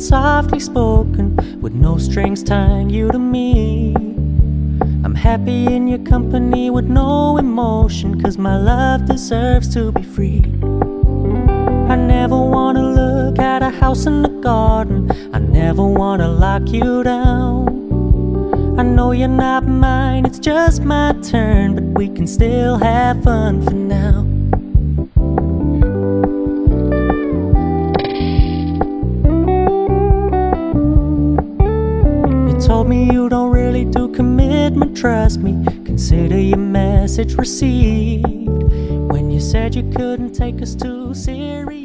softly spoken, with no strings tying you to me. I'm happy in your company with no emotion, 'cause my love deserves to be free. I never wanna look at a house in the garden, I never wanna lock you down. I know you're not mine, it's just my turn, but we can still have fun for now. You told me you don't really do commitment, trust me, consider your message received. When you said you couldn't take us too serious.